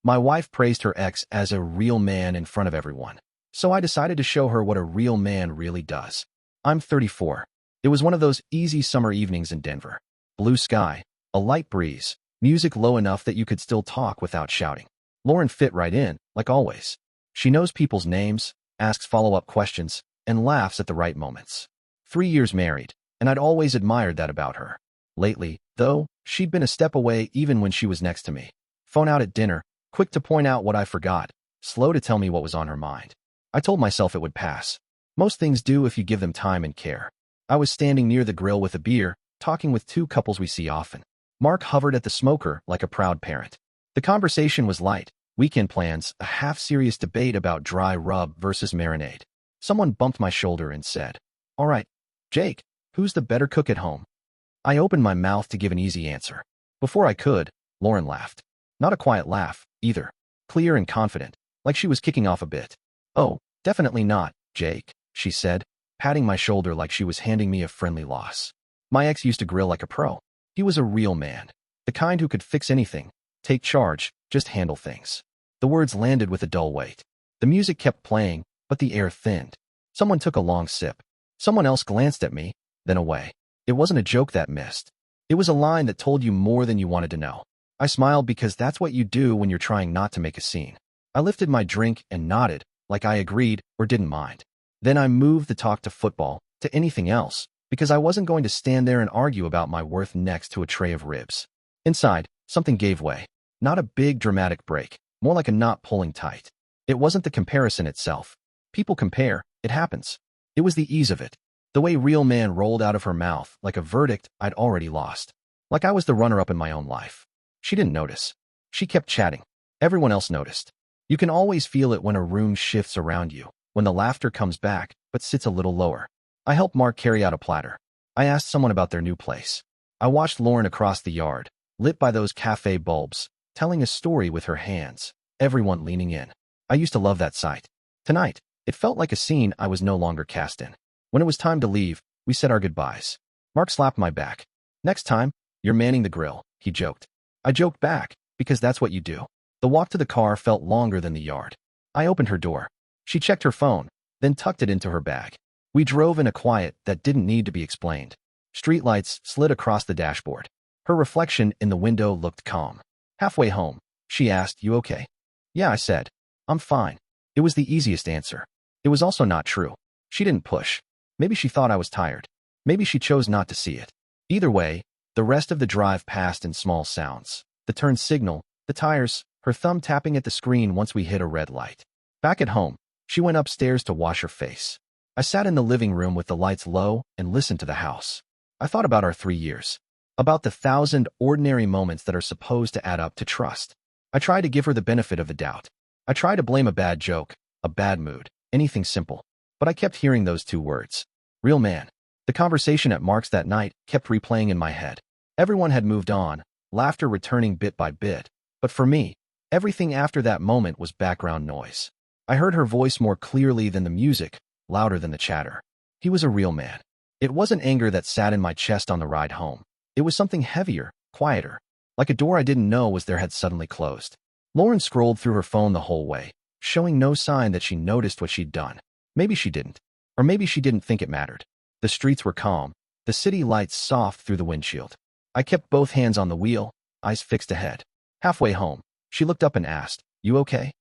My wife praised her ex as a real man in front of everyone. So I decided to show her what a real man really does. I'm 34. It was one of those easy summer evenings in Denver. Blue sky, a light breeze, music low enough that you could still talk without shouting. Lauren fit right in, like always. She knows people's names, asks follow-up questions, and laughs at the right moments. 3 years married, and I'd always admired that about her. Lately, though, she'd been a step away even when she was next to me. Phone out at dinner, quick to point out what I forgot, slow to tell me what was on her mind. I told myself it would pass. Most things do if you give them time and care. I was standing near the grill with a beer, talking with two couples we see often. Mark hovered at the smoker like a proud parent. The conversation was light, weekend plans, a half-serious debate about dry rub versus marinade. Someone bumped my shoulder and said, "All right, Jake, who's the better cook at home?" I opened my mouth to give an easy answer. Before I could, Lauren laughed. Not a quiet laugh, either. Clear and confident, like she was kicking off a bit. "Oh, definitely not, Jake," she said, patting my shoulder like she was handing me a friendly loss. My ex used to grill like a pro. He was a real man. The kind who could fix anything, take charge, just handle things. The words landed with a dull weight. The music kept playing, but the air thinned. Someone took a long sip. Someone else glanced at me, then away. It wasn't a joke that missed. It was a line that told you more than you wanted to know. I smiled because that's what you do when you're trying not to make a scene. I lifted my drink and nodded, like I agreed or didn't mind. Then I moved the talk to football, to anything else, because I wasn't going to stand there and argue about my worth next to a tray of ribs. Inside, something gave way. Not a big dramatic break, more like a knot pulling tight. It wasn't the comparison itself. People compare, it happens. It was the ease of it. The way real man rolled out of her mouth like a verdict I'd already lost. Like I was the runner-up in my own life. She didn't notice. She kept chatting. Everyone else noticed. You can always feel it when a room shifts around you, when the laughter comes back, but sits a little lower. I helped Mark carry out a platter. I asked someone about their new place. I watched Lauren across the yard, lit by those cafe bulbs, telling a story with her hands, everyone leaning in. I used to love that sight. Tonight, it felt like a scene I was no longer cast in. When it was time to leave, we said our goodbyes. Mark slapped my back. "Next time, you're manning the grill," he joked. I joked back, because that's what you do. The walk to the car felt longer than the yard. I opened her door. She checked her phone, then tucked it into her bag. We drove in a quiet that didn't need to be explained. Streetlights slid across the dashboard. Her reflection in the window looked calm. Halfway home, she asked, "You okay?" "Yeah," I said. "I'm fine." It was the easiest answer. It was also not true. She didn't push. Maybe she thought I was tired. Maybe she chose not to see it. Either way, the rest of the drive passed in small sounds. The turn signal, the tires, her thumb tapping at the screen once we hit a red light. Back at home, she went upstairs to wash her face. I sat in the living room with the lights low and listened to the house. I thought about our 3 years. About the 1,000 ordinary moments that are supposed to add up to trust. I tried to give her the benefit of the doubt. I tried to blame a bad joke, a bad mood, anything simple. But I kept hearing those two words. Real man. The conversation at Mark's that night kept replaying in my head. Everyone had moved on, laughter returning bit by bit. But for me, everything after that moment was background noise. I heard her voice more clearly than the music, louder than the chatter. He was a real man. It wasn't anger that sat in my chest on the ride home. It was something heavier, quieter, like a door I didn't know was there had suddenly closed. Lauren scrolled through her phone the whole way, showing no sign that she noticed what she'd done. Maybe she didn't. Or maybe she didn't think it mattered. The streets were calm, the city lights soft through the windshield. I kept both hands on the wheel, eyes fixed ahead. Halfway home, she looked up and asked, "You okay?"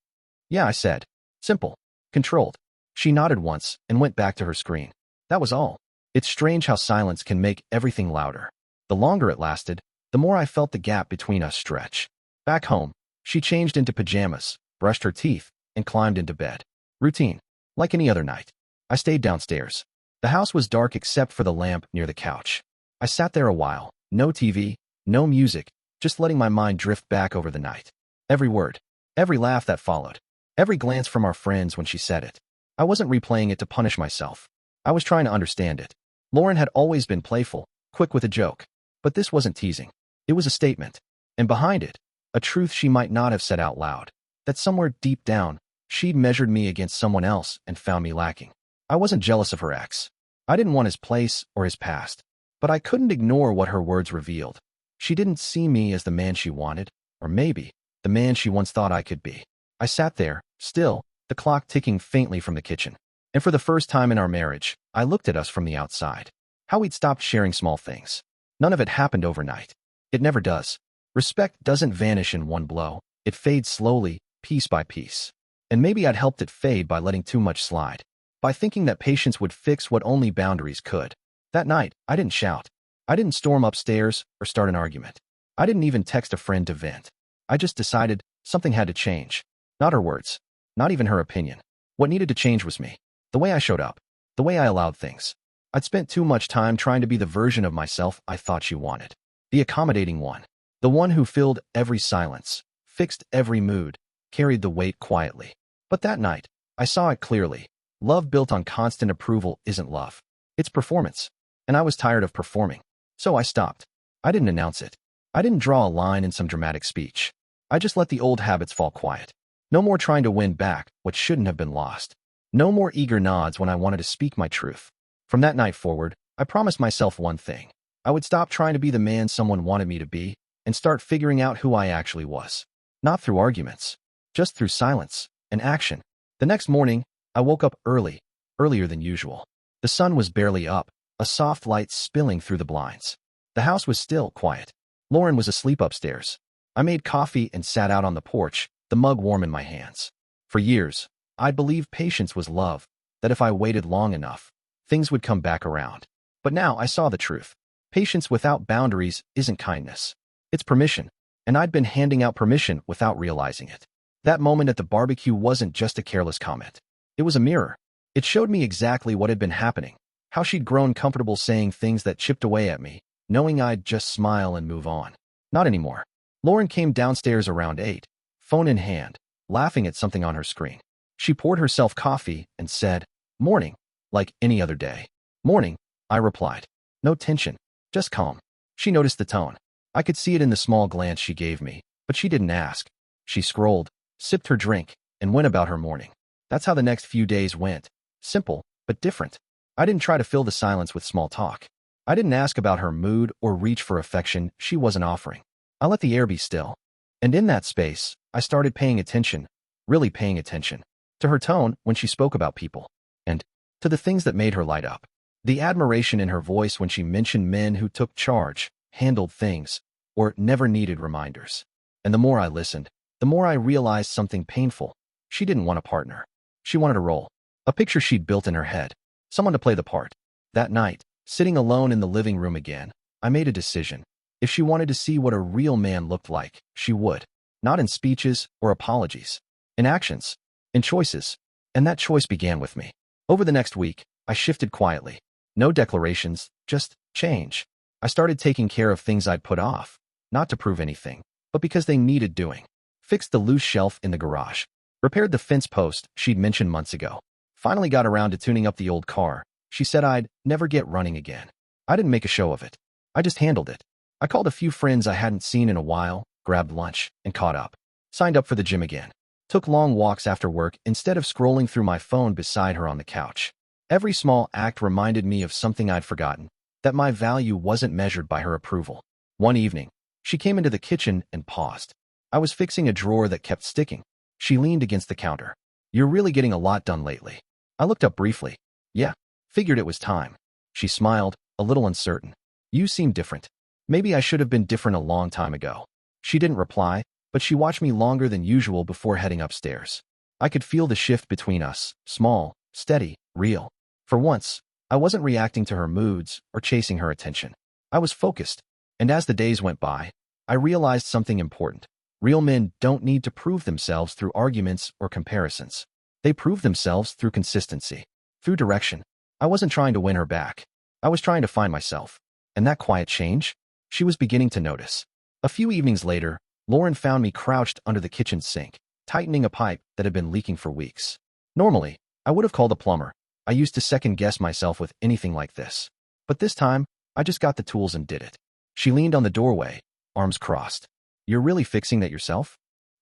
"Yeah," I said. Simple. Controlled. She nodded once and went back to her screen. That was all. It's strange how silence can make everything louder. The longer it lasted, the more I felt the gap between us stretch. Back home, she changed into pajamas, brushed her teeth, and climbed into bed. Routine. Like any other night. I stayed downstairs. The house was dark except for the lamp near the couch. I sat there a while, no TV, no music, just letting my mind drift back over the night. Every word, every laugh that followed, every glance from our friends when she said it. I wasn't replaying it to punish myself. I was trying to understand it. Lauren had always been playful, quick with a joke. But this wasn't teasing. It was a statement. And behind it, a truth she might not have said out loud. That somewhere deep down, she'd measured me against someone else and found me lacking. I wasn't jealous of her ex. I didn't want his place or his past. But I couldn't ignore what her words revealed. She didn't see me as the man she wanted, or maybe the man she once thought I could be. I sat there, still, the clock ticking faintly from the kitchen. And for the first time in our marriage, I looked at us from the outside. How we'd stopped sharing small things. None of it happened overnight. It never does. Respect doesn't vanish in one blow. It fades slowly, piece by piece. And maybe I'd helped it fade by letting too much slide. By thinking that patience would fix what only boundaries could. That night, I didn't shout. I didn't storm upstairs or start an argument. I didn't even text a friend to vent. I just decided something had to change. Not her words. Not even her opinion. What needed to change was me. The way I showed up. The way I allowed things. I'd spent too much time trying to be the version of myself I thought she wanted. The accommodating one. The one who filled every silence, fixed every mood, carried the weight quietly. But that night, I saw it clearly. Love built on constant approval isn't love. It's performance. And I was tired of performing. So I stopped. I didn't announce it. I didn't draw a line in some dramatic speech. I just let the old habits fall quiet. No more trying to win back what shouldn't have been lost. No more eager nods when I wanted to speak my truth. From that night forward, I promised myself one thing. I would stop trying to be the man someone wanted me to be and start figuring out who I actually was. Not through arguments, just through silence and action. The next morning, I woke up early, earlier than usual. The sun was barely up, a soft light spilling through the blinds. The house was still quiet. Lauren was asleep upstairs. I made coffee and sat out on the porch, the mug warm in my hands. For years, I'd believed patience was love, that if I waited long enough, things would come back around. But now I saw the truth. Patience without boundaries isn't kindness. It's permission, and I'd been handing out permission without realizing it. That moment at the barbecue wasn't just a careless comment. It was a mirror. It showed me exactly what had been happening, how she'd grown comfortable saying things that chipped away at me, knowing I'd just smile and move on. Not anymore. Lauren came downstairs around 8, phone in hand, laughing at something on her screen. She poured herself coffee and said, "Morning," like any other day. "Morning," I replied. No tension, just calm. She noticed the tone. I could see it in the small glance she gave me, but she didn't ask. She scrolled, sipped her drink, and went about her morning. That's how the next few days went. Simple, but different. I didn't try to fill the silence with small talk. I didn't ask about her mood or reach for affection she wasn't offering. I let the air be still. And in that space, I started paying attention, really paying attention, to her tone when she spoke about people, and to the things that made her light up. The admiration in her voice when she mentioned men who took charge, handled things, or never needed reminders. And the more I listened, the more I realized something painful. She didn't want a partner. She wanted a role, a picture she'd built in her head, someone to play the part. That night, sitting alone in the living room again, I made a decision. If she wanted to see what a real man looked like, she would. Not in speeches or apologies. In actions. In choices. And that choice began with me. Over the next week, I shifted quietly. No declarations, just change. I started taking care of things I'd put off, not to prove anything, but because they needed doing. Fixed the loose shelf in the garage. Repaired the fence post she'd mentioned months ago. Finally got around to tuning up the old car. She said I'd never get running again. I didn't make a show of it. I just handled it. I called a few friends I hadn't seen in a while, grabbed lunch, and caught up. Signed up for the gym again. Took long walks after work instead of scrolling through my phone beside her on the couch. Every small act reminded me of something I'd forgotten, that my value wasn't measured by her approval. One evening, she came into the kitchen and paused. I was fixing a drawer that kept sticking. She leaned against the counter. "You're really getting a lot done lately." I looked up briefly. "Yeah, figured it was time." She smiled, a little uncertain. "You seem different. Maybe I should have been different a long time ago." She didn't reply, but she watched me longer than usual before heading upstairs. I could feel the shift between us, small, steady, real. For once, I wasn't reacting to her moods or chasing her attention. I was focused, and as the days went by, I realized something important. Real men don't need to prove themselves through arguments or comparisons. They prove themselves through consistency, through direction. I wasn't trying to win her back. I was trying to find myself. And that quiet change, she was beginning to notice. A few evenings later, Lauren found me crouched under the kitchen sink, tightening a pipe that had been leaking for weeks. Normally, I would have called a plumber. I used to second-guess myself with anything like this. But this time, I just got the tools and did it. She leaned on the doorway, arms crossed. "You're really fixing that yourself?"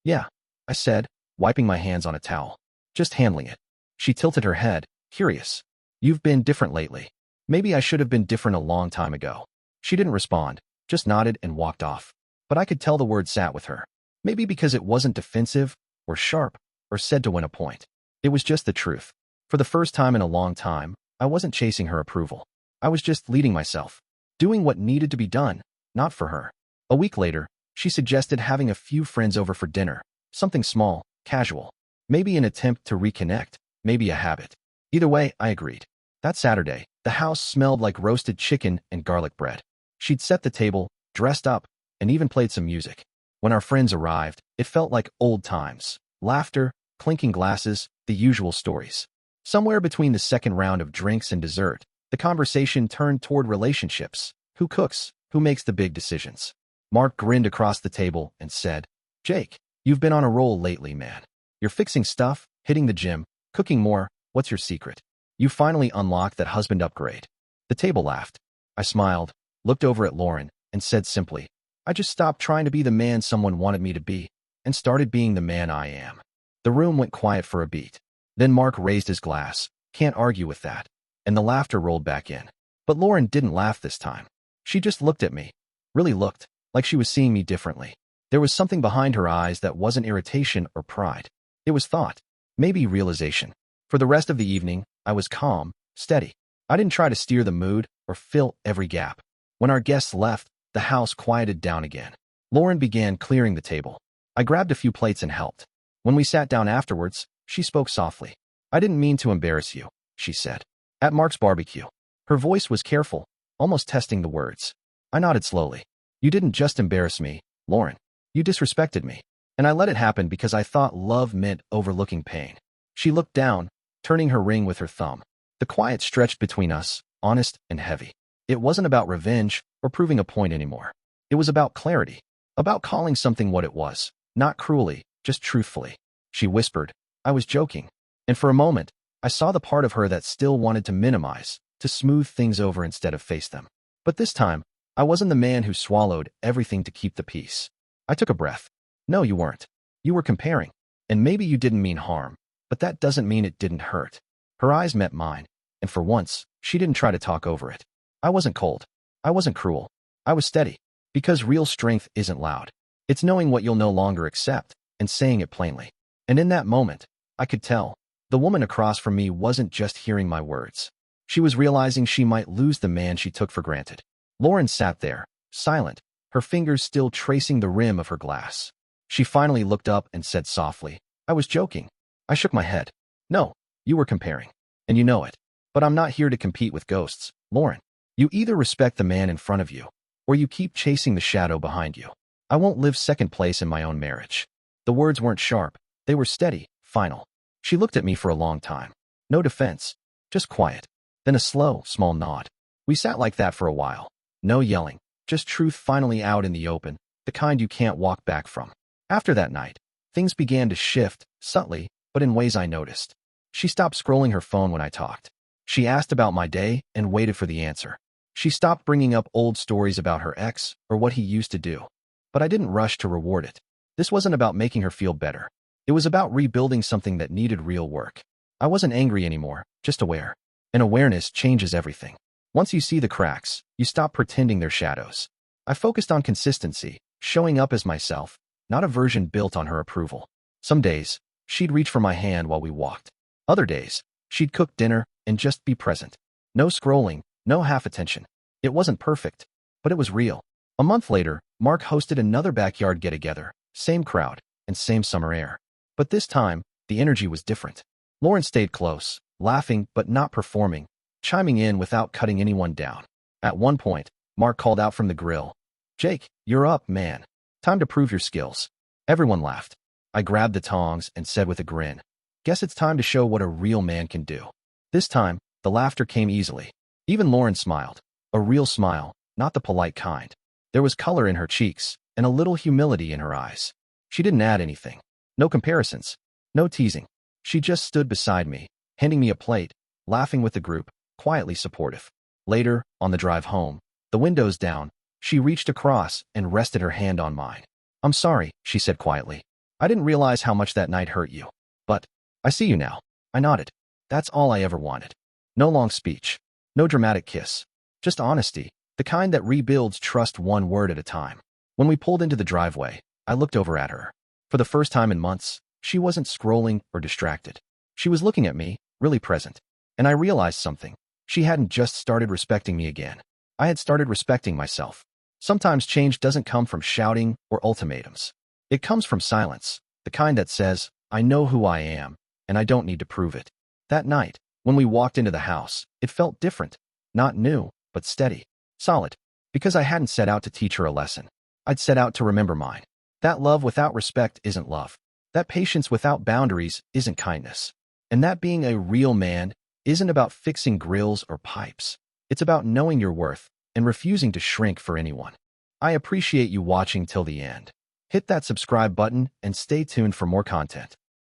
"Yeah," I said, wiping my hands on a towel. "Just handling it." She tilted her head, curious. "You've been different lately." Maybe I should have been different a long time ago. She didn't respond, just nodded and walked off. But I could tell the word sat with her. Maybe because it wasn't defensive, or sharp, or said to win a point. It was just the truth. For the first time in a long time, I wasn't chasing her approval. I was just leading myself, doing what needed to be done, not for her. A week later, she suggested having a few friends over for dinner, something small, casual. Maybe an attempt to reconnect, maybe a habit. Either way, I agreed. That Saturday, the house smelled like roasted chicken and garlic bread. She'd set the table, dressed up, and even played some music. When our friends arrived, it felt like old times. Laughter, clinking glasses, the usual stories. Somewhere between the second round of drinks and dessert, the conversation turned toward relationships. Who cooks? Who makes the big decisions? Mark grinned across the table and said, "Jake, you've been on a roll lately, man. You're fixing stuff, hitting the gym, cooking more. What's your secret? You finally unlocked that husband upgrade." The table laughed. I smiled, looked over at Lauren, and said simply, "I just stopped trying to be the man someone wanted me to be, and started being the man I am." The room went quiet for a beat. Then Mark raised his glass. "Can't argue with that." And the laughter rolled back in. But Lauren didn't laugh this time. She just looked at me. Really looked, like she was seeing me differently. There was something behind her eyes that wasn't irritation or pride. It was thought. Maybe realization. For the rest of the evening, I was calm, steady. I didn't try to steer the mood or fill every gap. When our guests left, the house quieted down again. Lauren began clearing the table. I grabbed a few plates and helped. When we sat down afterwards, she spoke softly. "I didn't mean to embarrass you," she said. "At Mark's barbecue." Her voice was careful, almost testing the words. I nodded slowly. "You didn't just embarrass me, Lauren. You disrespected me. And I let it happen because I thought love meant overlooking pain." She looked down, turning her ring with her thumb. The quiet stretched between us, honest and heavy. It wasn't about revenge or proving a point anymore. It was about clarity, about calling something what it was, not cruelly, just truthfully. She whispered, "I was joking." And for a moment, I saw the part of her that still wanted to minimize, to smooth things over instead of face them. But this time, I wasn't the man who swallowed everything to keep the peace. I took a breath. "No, you weren't. You were comparing. And maybe you didn't mean harm, but that doesn't mean it didn't hurt." Her eyes met mine, and for once, she didn't try to talk over it. I wasn't cold. I wasn't cruel. I was steady. Because real strength isn't loud. It's knowing what you'll no longer accept, and saying it plainly. And in that moment, I could tell, the woman across from me wasn't just hearing my words. She was realizing she might lose the man she took for granted. Lauren sat there, silent, her fingers still tracing the rim of her glass. She finally looked up and said softly, "I was joking." I shook my head. "No, you were comparing. And you know it. But I'm not here to compete with ghosts, Lauren. You either respect the man in front of you, or you keep chasing the shadow behind you. I won't live second place in my own marriage." The words weren't sharp. They were steady, final. She looked at me for a long time. No defense, just quiet. Then a slow, small nod. We sat like that for a while. No yelling, just truth finally out in the open, the kind you can't walk back from. After that night, things began to shift, subtly, but in ways I noticed. She stopped scrolling her phone when I talked. She asked about my day and waited for the answer. She stopped bringing up old stories about her ex or what he used to do. But I didn't rush to reward it. This wasn't about making her feel better. It was about rebuilding something that needed real work. I wasn't angry anymore, just aware. And awareness changes everything. Once you see the cracks, you stop pretending they're shadows. I focused on consistency, showing up as myself, not a version built on her approval. Some days, she'd reach for my hand while we walked. Other days, she'd cook dinner and just be present. No scrolling, no half attention. It wasn't perfect, but it was real. A month later, Mark hosted another backyard get-together, same crowd, and same summer air. But this time, the energy was different. Lauren stayed close, laughing but not performing, chiming in without cutting anyone down. At one point, Mark called out from the grill, "Jake, you're up, man. Time to prove your skills." Everyone laughed. I grabbed the tongs and said with a grin, "Guess it's time to show what a real man can do." This time, the laughter came easily. Even Lauren smiled. A real smile, not the polite kind. There was color in her cheeks, and a little humility in her eyes. She didn't add anything. No comparisons. No teasing. She just stood beside me, handing me a plate, laughing with the group, quietly supportive. Later, on the drive home, the windows down, she reached across and rested her hand on mine. "I'm sorry," she said quietly. "I didn't realize how much that night hurt you. But I see you now." I nodded. That's all I ever wanted. No long speech. No dramatic kiss. Just honesty, the kind that rebuilds trust one word at a time. When we pulled into the driveway, I looked over at her. For the first time in months, she wasn't scrolling or distracted. She was looking at me, really present. And I realized something. She hadn't just started respecting me again. I had started respecting myself. Sometimes change doesn't come from shouting or ultimatums. It comes from silence, the kind that says, I know who I am, and I don't need to prove it. That night, when we walked into the house, it felt different. Not new, but steady. Solid. Because I hadn't set out to teach her a lesson. I'd set out to remember mine. That love without respect isn't love. That patience without boundaries isn't kindness. And that being a real man isn't about fixing grills or pipes. It's about knowing your worth and refusing to shrink for anyone. I appreciate you watching till the end. Hit that subscribe button and stay tuned for more content.